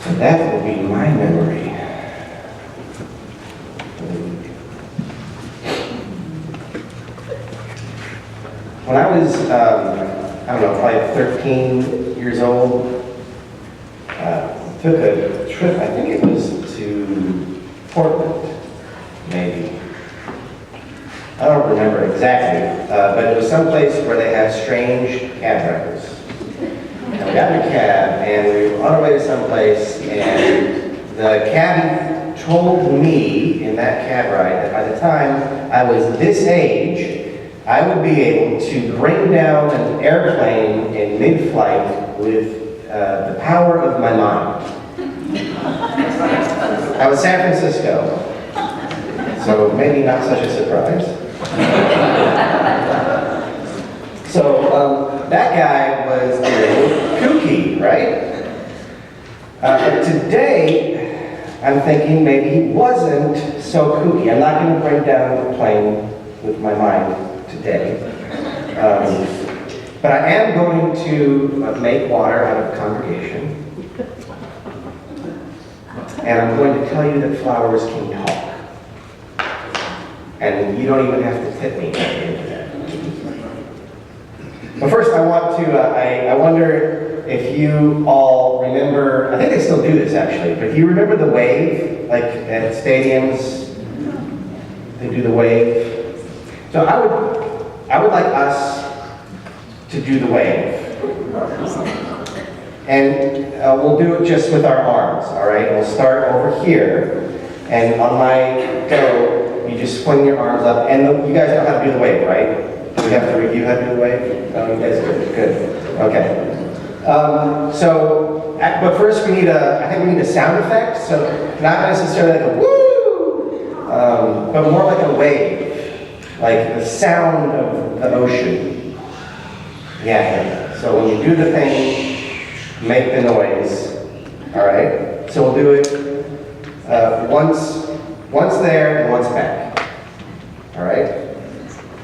So that will be my memory. When I was, I don't know, probably 13 years old, took a trip, I think it was to Portland, maybe. I don't remember exactly, but it was someplace where they have strange cab drivers. And we got in a cab, and we were on our way to someplace, and the cabbie told me in that cab ride that by the time I was this age, I would be able to bring down an airplane in mid-flight with the power of my mind. That was San Francisco, so maybe not such a surprise. So that guy was a little kooky, right? But today, I'm thinking maybe he wasn't so kooky. I'm not going to bring down the plane with my mind today. But I am going to make water out of congregation. And I'm going to tell you that flowers can talk. And you don't even have to tip me at the end of that. But first I want to, I wonder if you all remember, I think they still do this actually, but do you remember the wave? Like at stadiums, they do the wave. So I would like us to do the wave. And we'll do it just with our arms, all right? We'll start over here, and on my go, you just swing your arms up, and you guys know how to do the wave, right? Do we have to review how to do the wave? Oh, you guys do, good, okay. But first we need I think we need a sound effect, so not necessarily like a woo, but more like a wave, like the sound of the ocean. Yeah, so when you do the thing, make the noise, all right? So we'll do it once there and once back, all right?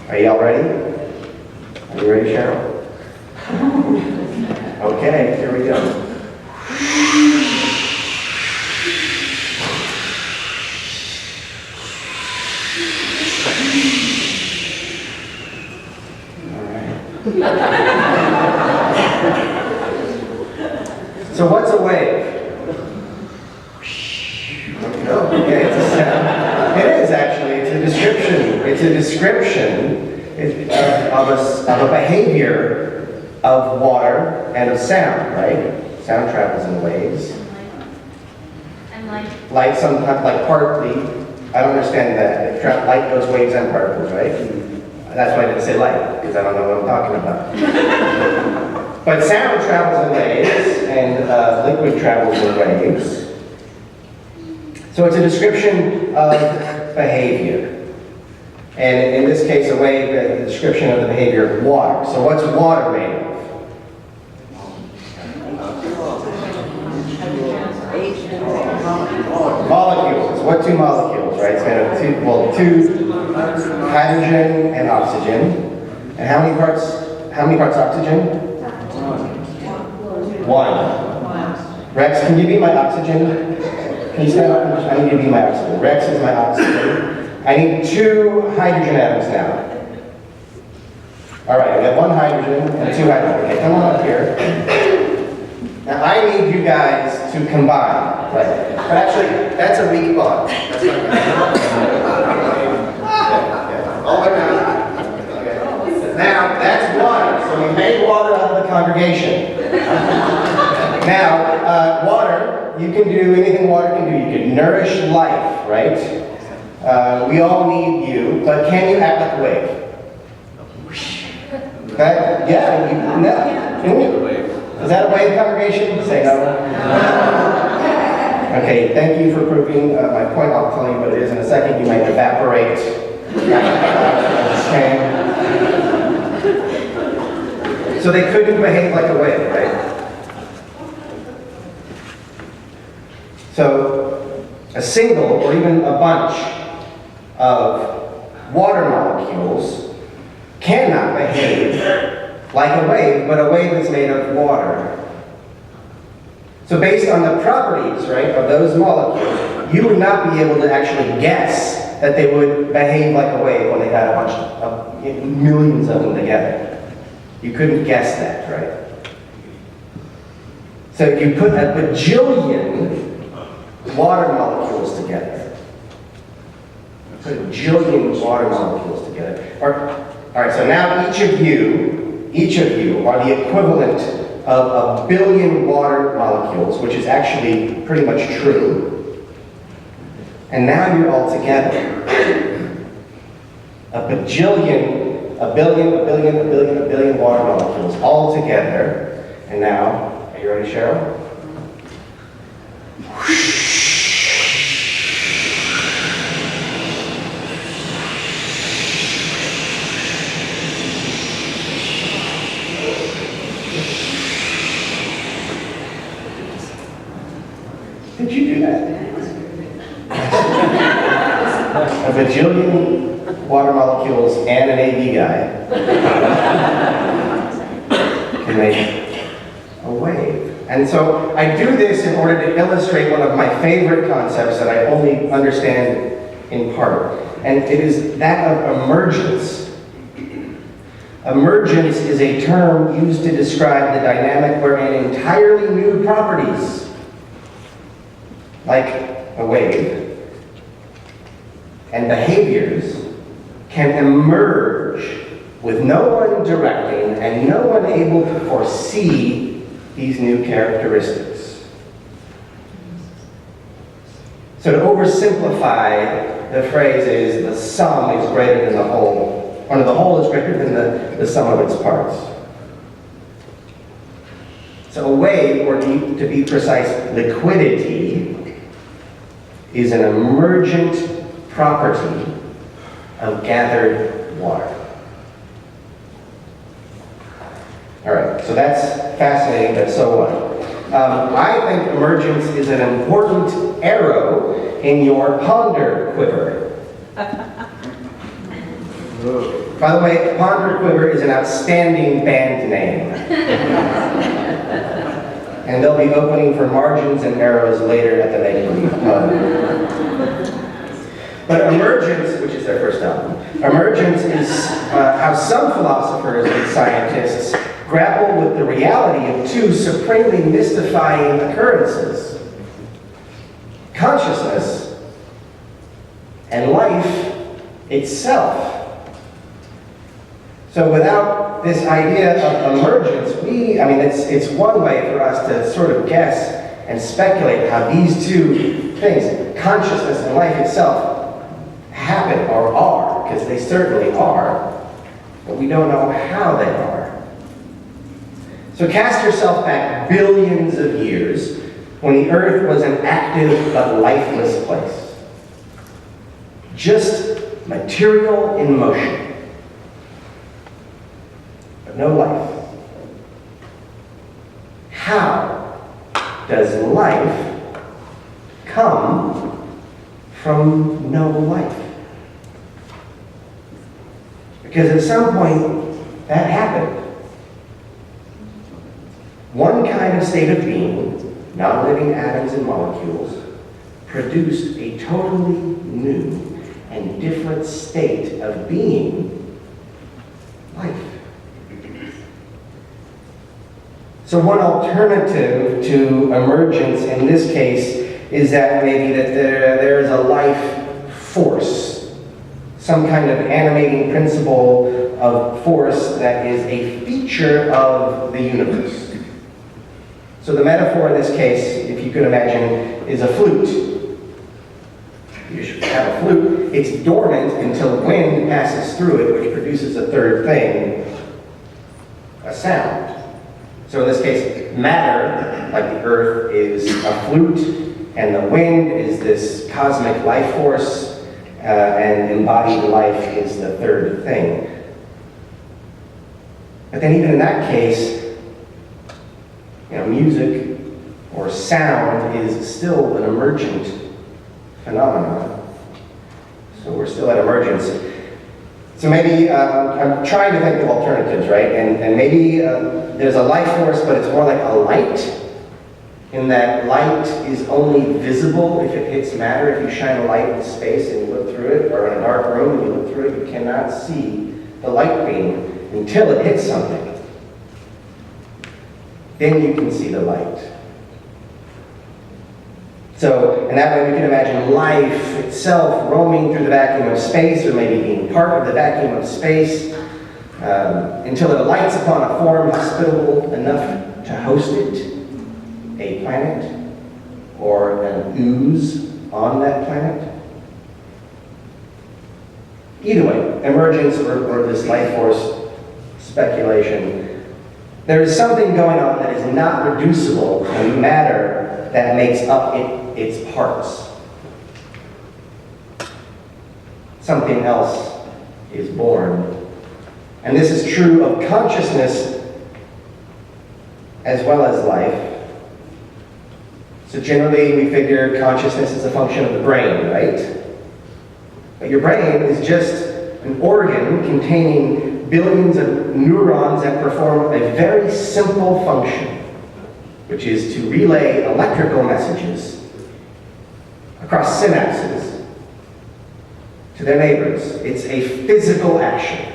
Are y'all ready? Are you ready, Cheryl? Okay, here we go. All right. So what's a wave? Okay, it's a sound. It is actually. It's a description. It's a description of a behavior of water and of sound, right? Sound travels in waves. And light. Light sometimes, like partly. I don't understand that. Light goes waves and particles, right? That's why I didn't say light, because I don't know what I'm talking about. But sound travels in waves, and liquid travels in waves. So it's a description of behavior. And in this case, a wave, a description of the behavior of water. So what's water made of? Molecules. What two molecules, right? It's made of two hydrogen and oxygen. And how many parts oxygen? One. Rex, can you be my oxygen? Can you stand up? I need you to be my oxygen. Rex is my oxygen. I need 2 hydrogen atoms now. All right, we got 1 hydrogen and 2 hydrogen. Okay, come on up here. Now I need you guys to combine. Right? But actually, that's a weak bond. That's all the way down. Okay. Now, that's water. So we made water out of the congregation. Now, water, you can do anything water can do. You can nourish life, right? We all need you, but can you act like a wave? Okay? Yeah, can you? Is that a wave, congregation? Say no. Okay, thank you for proving my point. I'll tell you what it is in a second. You might evaporate. So they couldn't behave like a wave, right? So a single or even a bunch of water molecules cannot behave like a wave, but a wave is made of water. So based on the properties, right, of those molecules, you would not be able to actually guess that they would behave like a wave when they got a bunch of millions of them together. You couldn't guess that, right? So if you put a bajillion water molecules together, put a bajillion water molecules together. All right, so now each of you are the equivalent of 1 billion water molecules, which is actually pretty much true. And now you're all together. A billion water molecules all together. And now, are you ready, Cheryl? Did you do that? A bajillion water molecules and an AV guy can make a wave. And so I do this in order to illustrate one of my favorite concepts that I only understand in part. And it is that of emergence. Emergence is a term used to describe the dynamic wherein entirely new properties, like a wave, and behaviors can emerge with no one directing and no one able to foresee these new characteristics. So to oversimplify, the phrase is the sum is greater than the whole, or the whole is greater than the sum of its parts. So a wave, or to be precise, liquidity, is an emergent property of gathered water. All right, so that's fascinating, but so what? I think emergence is an important arrow in your ponder quiver. By the way, ponder quiver is an outstanding band name. And they'll be opening for margins and arrows later at the Make-Believe Pub. But emergence, which is their first album, emergence is how some philosophers and scientists grapple with the reality of two supremely mystifying occurrences: consciousness and life itself. So without this idea of emergence, it's one way for us to sort of guess and speculate how these two things, consciousness and life itself, happen or are, because they certainly are, but we don't know how they are. So cast yourself back billions of years when the earth was an active but lifeless place. Just material in motion. No life. How does life come from no life? Because at some point, that happened. One kind of state of being, non-living atoms and molecules, produced a totally new and different state of being, life. So one alternative to emergence in this case is that maybe that there is a life force, some kind of animating principle of force that is a feature of the universe. So the metaphor in this case, if you could imagine, is a flute. You should have a flute. It's dormant until wind passes through it, which produces a third thing, a sound. So in this case, matter, like the earth, is a flute, and the wind is this cosmic life force, and embodied life is the third thing. But then even in that case, music or sound is still an emergent phenomenon. So we're still at emergence. So maybe I'm trying to think of alternatives, right? And maybe there's a life force, but it's more like a light. in that light is only visible if it hits matter. If you shine a light in space and you look through it, or in a dark room and you look through it, you cannot see the light beam until it hits something. Then you can see the light. So, in that way we can imagine life itself roaming through the vacuum of space, or maybe being part of the vacuum of space, until it alights upon a form hospitable enough to host it, a planet, or an ooze on that planet. Either way, emergence or this life force speculation, there is something going on that is not reducible to matter that makes up its parts. Something else is born. And this is true of consciousness as well as life. So generally we figure consciousness is a function of the brain, right? But your brain is just an organ containing billions of neurons that perform a very simple function, which is to relay electrical messages across synapses to their neighbors. It's a physical action.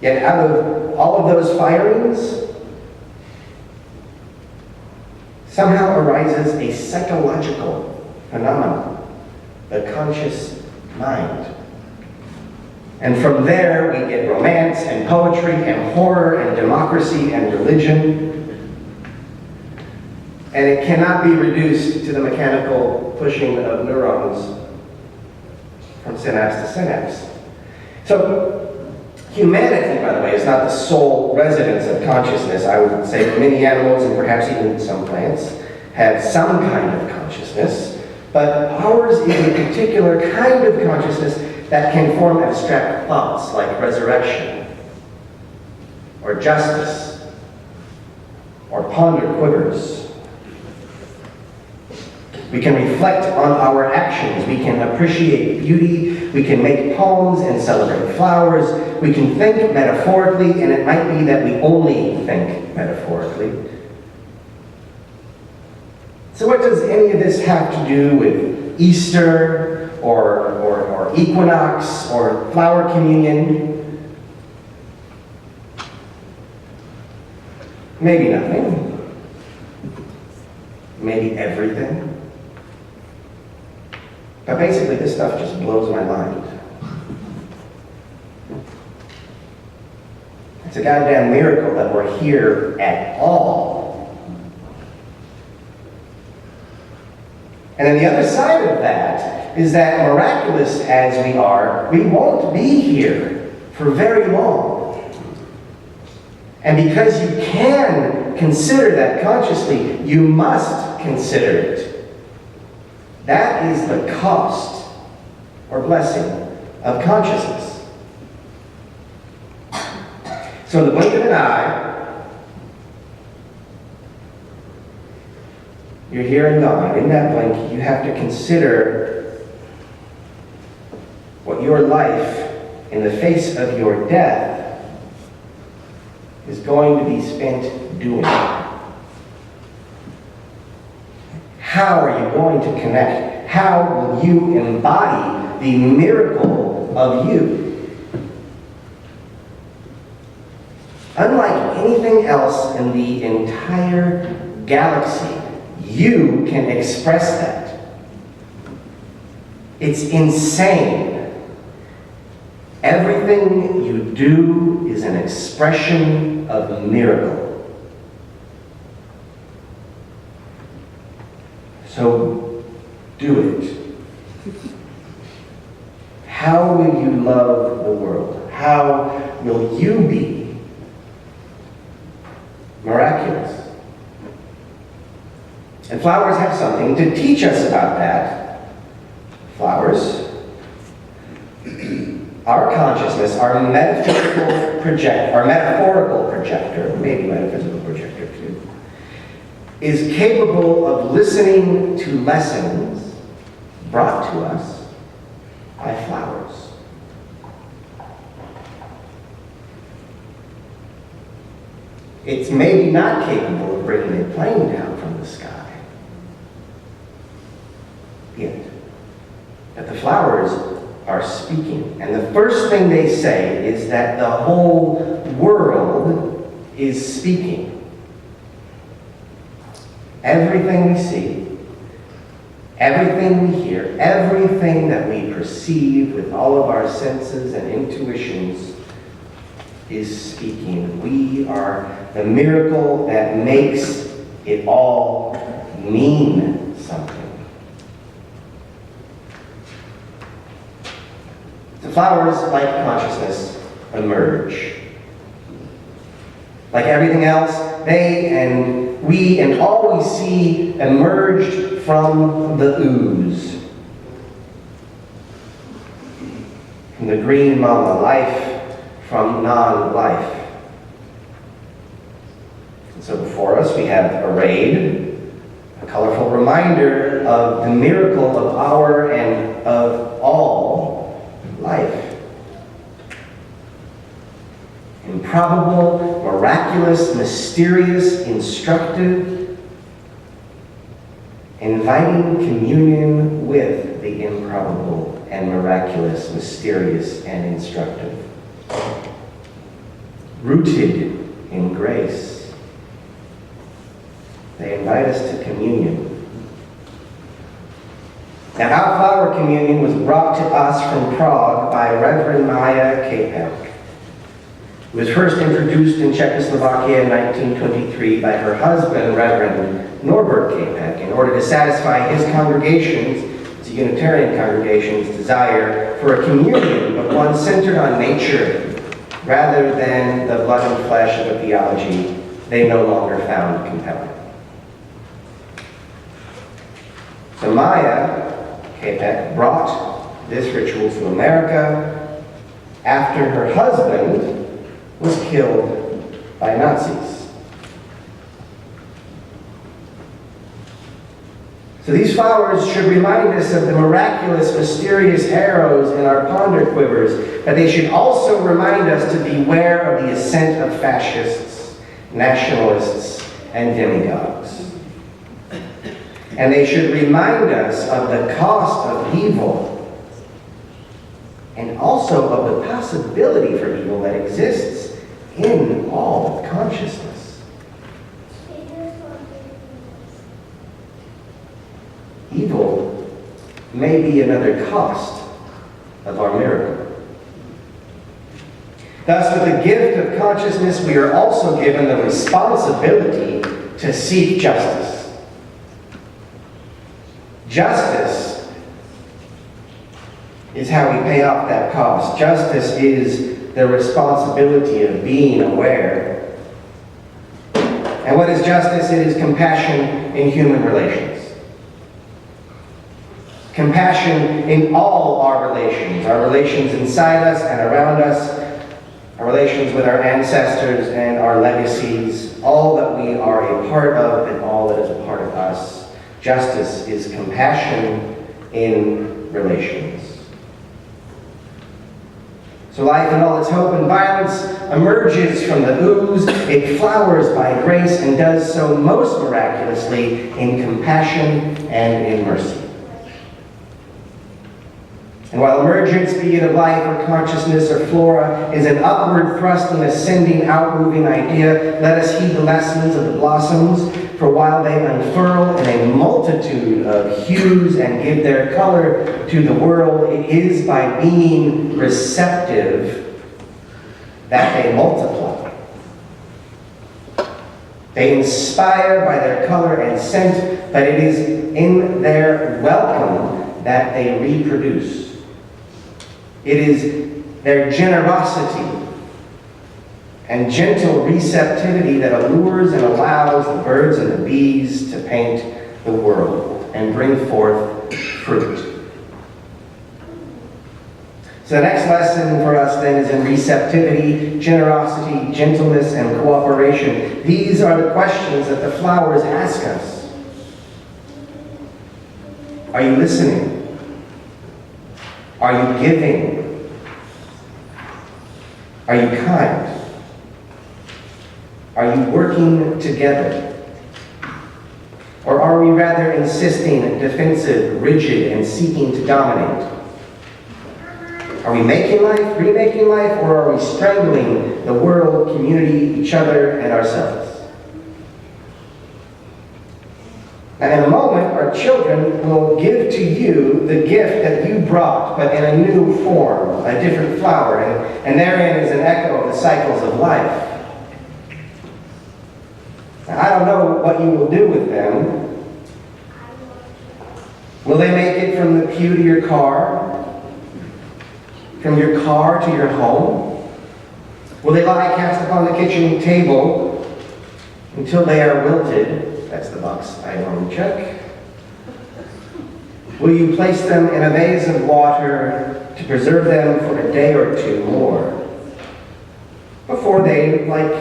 Yet out of all of those firings, somehow arises a psychological phenomenon, the conscious mind. And from there we get romance and poetry and horror and democracy and religion. And it cannot be reduced to the mechanical pushing of neurons from synapse to synapse. So humanity, by the way, is not the sole residence of consciousness. I would say many animals, and perhaps even some plants, have some kind of consciousness, but ours is a particular kind of consciousness that can form abstract thoughts like resurrection, or justice, or ponder quivers. We can reflect on our actions. We can appreciate beauty. We can make poems and celebrate flowers. We can think metaphorically, and it might be that we only think metaphorically. So what does any of this have to do with Easter, or equinox, or flower communion? Maybe nothing. Maybe everything. But basically, this stuff just blows my mind. It's a goddamn miracle that we're here at all. And then the other side of that is that, miraculous as we are, we won't be here for very long. And because you can consider that consciously, you must consider it. That is the cost or blessing of consciousness. So in the blink of an eye, you're here and gone. In that blink, you have to consider what your life, in the face of your death, is going to be spent doing. How are you going to connect? How will you embody the miracle of you? Unlike anything else in the entire galaxy, you can express that. It's insane. Everything you do is an expression of a miracle. So, do it. How will you love the world? How will you be miraculous? And flowers have something to teach us about that. Flowers, our consciousness, our metaphorical projector, maybe metaphysical projector too, is capable of listening to lessons brought to us by flowers. It's maybe not capable of bringing a plane down from the sky. Yet. But the flowers are speaking. And the first thing they say is that the whole world is speaking. Everything we see, everything we hear, everything that we perceive with all of our senses and intuitions is speaking. We are the miracle that makes it all mean something. The flowers, like consciousness, emerge. Like everything else, they and we and all we see emerged from the ooze. From the green mama, life from non-life. And so before us we have arrayed a colorful reminder of the miracle of our and of all life. Improbable, miraculous, mysterious, instructive, inviting communion with the improbable and miraculous, mysterious, and instructive. Rooted in grace, they invite us to communion. Now, our flower communion was brought to us from Prague by Reverend Maya Kapek. It was first introduced in Czechoslovakia in 1923 by her husband, Reverend Norbert Kapek, in order to satisfy his congregation's, the Unitarian congregation's, desire for a communion, but one centered on nature rather than the blood and flesh of a theology they no longer found compelling. So Maya Kapek brought this ritual to America after her husband was killed by Nazis. So these flowers should remind us of the miraculous, mysterious arrows in our ponder quivers, but they should also remind us to beware of the ascent of fascists, nationalists, and demagogues. And they should remind us of the cost of evil, and also of the possibility for evil that exists in all consciousness. Evil may be another cost of our miracle. Thus, with the gift of consciousness, we are also given the responsibility to seek justice. Justice is how we pay off that cost. Justice is the responsibility of being aware. And what is justice? It is compassion in human relations. Compassion in all our relations inside us and around us, our relations with our ancestors and our legacies, all that we are a part of and all that is a part of us. Justice is compassion in relations. So life in all its hope and violence emerges from the ooze. It flowers by grace and does so most miraculously in compassion and in mercy. And while emergence, be it of life or consciousness or flora, is an upward thrust and ascending, outmoving idea, let us heed the lessons of the blossoms, for while they unfurl in a multitude of hues and give their color to the world, it is by being receptive that they multiply. They inspire by their color and scent, but it is in their welcome that they reproduce. It is their generosity and gentle receptivity that allures and allows the birds and the bees to paint the world and bring forth fruit. So the next lesson for us then is in receptivity, generosity, gentleness, and cooperation. These are the questions that the flowers ask us. Are you listening? Are you giving? Are you kind? Are you working together? Or are we rather insisting, defensive, rigid, and seeking to dominate? Are we making life, remaking life, or are we strangling the world, community, each other, and ourselves? And in a moment, our children will give to you the gift that you brought, but in a new form, a different flower, and therein is an echo of the cycles of life. Now, I don't know what you will do with them. Will they make it from the pew to your car? From your car to your home? Will they lie cast upon the kitchen table until they are wilted? That's the box I normally check. Will you place them in a vase of water to preserve them for a day or two more before they, like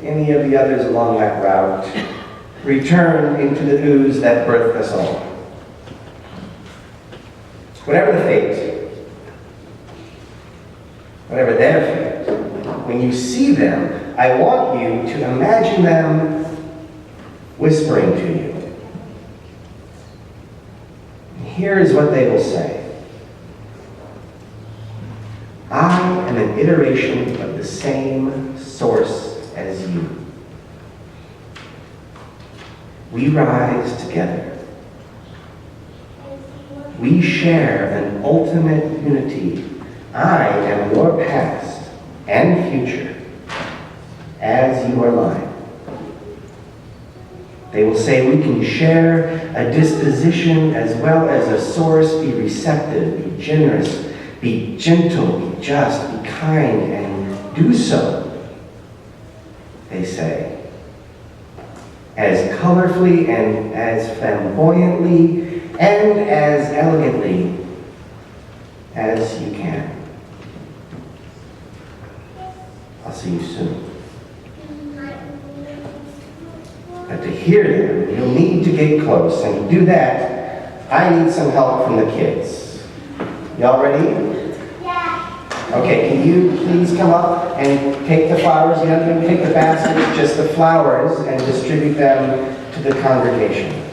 any of the others along that route, return into the ooze that birthed us all? Whatever the fate, whatever their fate, when you see them, I want you to imagine them whispering to you. Here is what they will say. I am an iteration of the same source as you. We rise together. We share an ultimate unity. I am your past and future, as you are mine. They will say we can share a disposition as well as a source, be receptive, be generous, be gentle, be just, be kind, and do so, they say, as colorfully and as flamboyantly and as elegantly as you can. I'll see you soon. But to hear them, you'll need to get close. And to do that, I need some help from the kids. Y'all ready? Yeah. Okay, can you please come up and take the flowers? You don't even take the baskets, just the flowers, and distribute them to the congregation.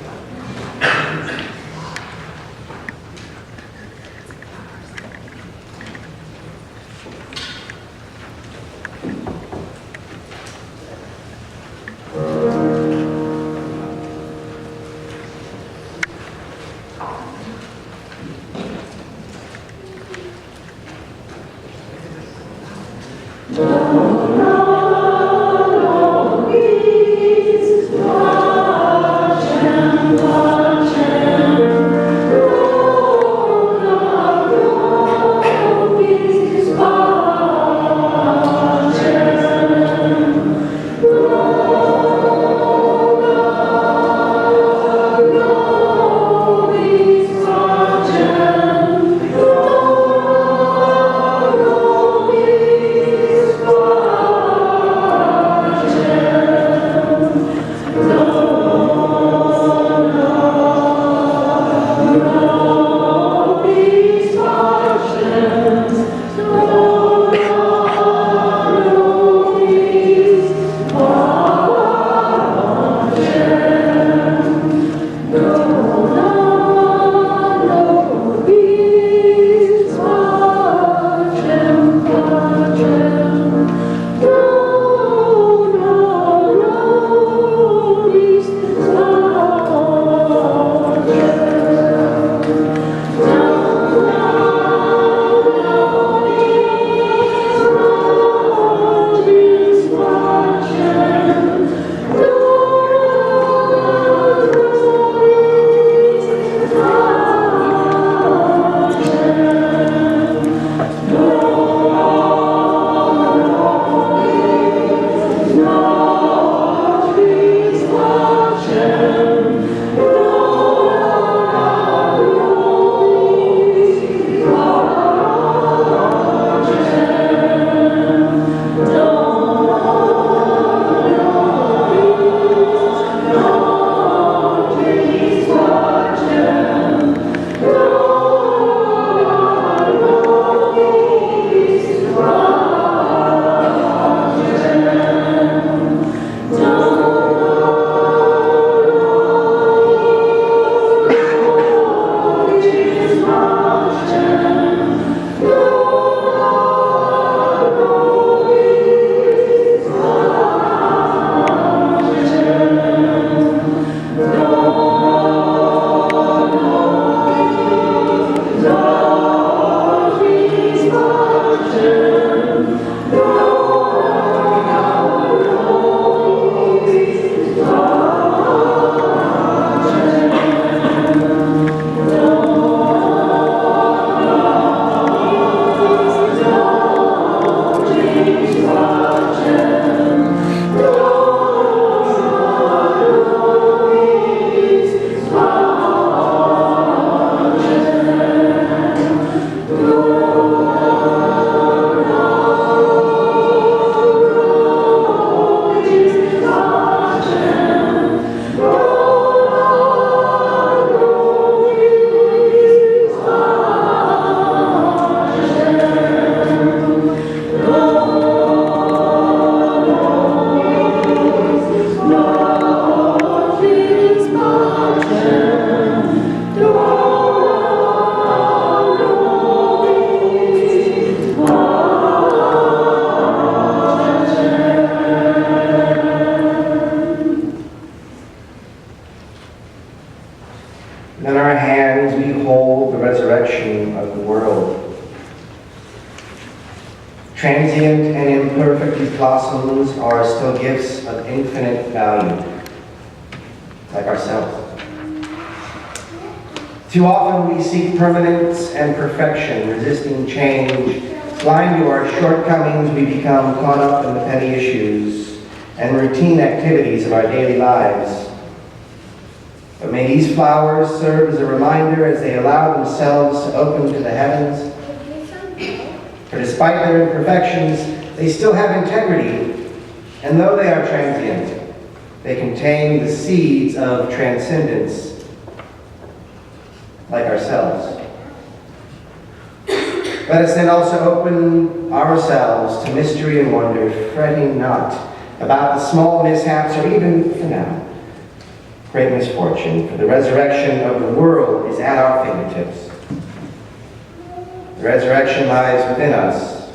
Lord, And in our hands we hold the resurrection of the world. Transient and imperfect these blossoms are still gifts of infinite value, like ourselves. Too often we seek permanence and perfection, resisting change. Blind to our shortcomings, we become caught up in the petty issues and routine activities of our daily lives. But may these flowers serve as a reminder as they allow themselves to open to the heavens. For despite their imperfections, they still have integrity, and though they are transient, they contain the seeds of transcendence, like ourselves. Let us then also open ourselves to mystery and wonder, fretting not about the small mishaps or even, for now, great misfortune, for the resurrection of the world is at our fingertips. The resurrection lies within us.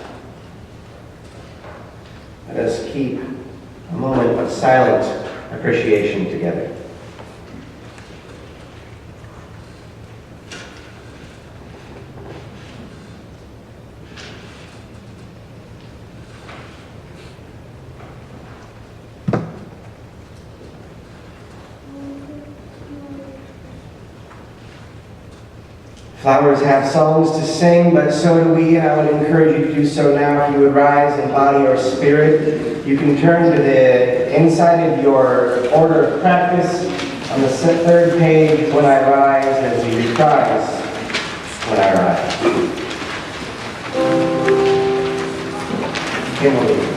Let us keep a moment of silent appreciation together. Flowers have songs to sing, but so do we, and I would encourage you to do so now. If you would rise in body or spirit, you can turn to the inside of your order of practice on the third page, When I Rise, as we reprise When I Rise. Emily.